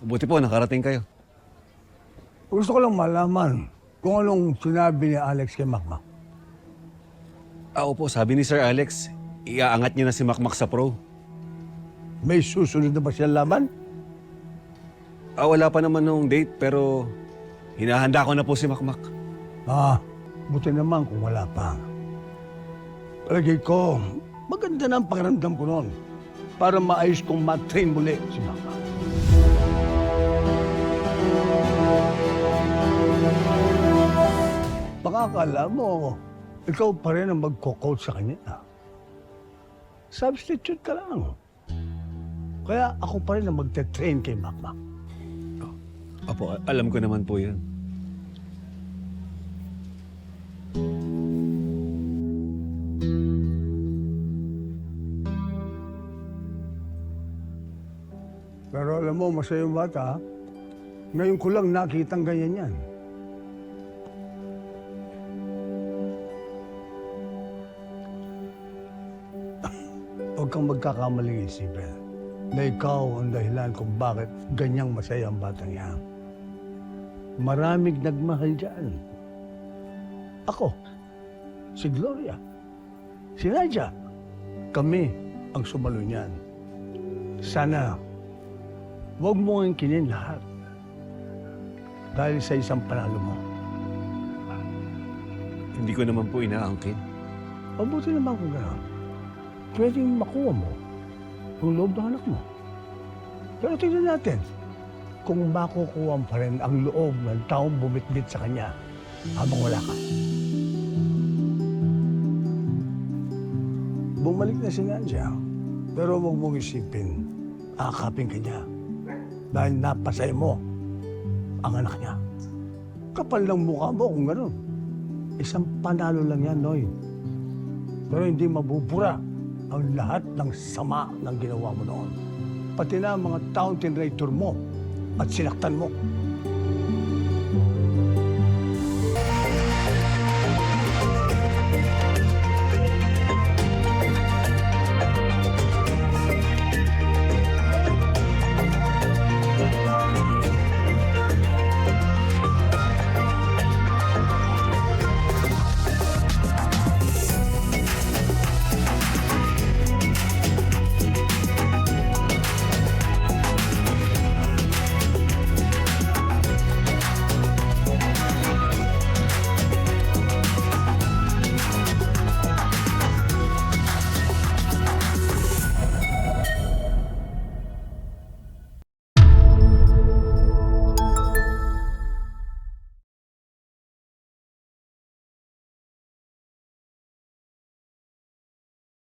Buti po, nakarating kayo. Gusto ko lang malaman kung anong sinabi ni Alex kay Makmak. Opo, sabi ni Sir Alex, iaangat niya na si Makmak sa pro. May susunod na ba siyang laban? Wala pa naman nung date, pero hinahanda ko na po si Makmak. Buti naman kung wala pa. Palagay ko, maganda na ang pakiramdam ko noon para maayos kong matrain muli si Makmak. Baka akala mo, ikaw pa rin ang magko-coach sa kanya. Substitute ka lang. Kaya ako pa rin ang magte-train kay Makmak. Opo, alam ko naman po yan. Pero alam mo, masaya yung bata. Ngayon ko lang nakitang ganyan yan. Huwag kang magkakamaling isipin na ikaw ang dahilan kung bakit ganyang masaya ang batang yan. Maraming nagmahal dyan. Ako, si Gloria, si Nadia, kami ang sumalo niyan. Sana, huwag mo ang kinin lahat. Dahil sa isang panalo mo. Hindi ko naman po inaangkin. Mabuti naman kung gano'n. Pwedeng makuha mo ang loob ng anak mo. Pero tingnan natin kung makukuha pa rin ang loob ng taong bumitbit sa kanya habang wala ka. Bumalik na si Nadia, pero huwag mong isipin, akapin ka niya dahil napasay mo ang anak niya. Kapal ng mukha mo kung gano'n. Isang panalo lang yan, Noy. Pero hindi mabubura ang lahat ng sama ng ginawa mo noon. Pati na ang mga taong tinraitor mo at sinaktan mo.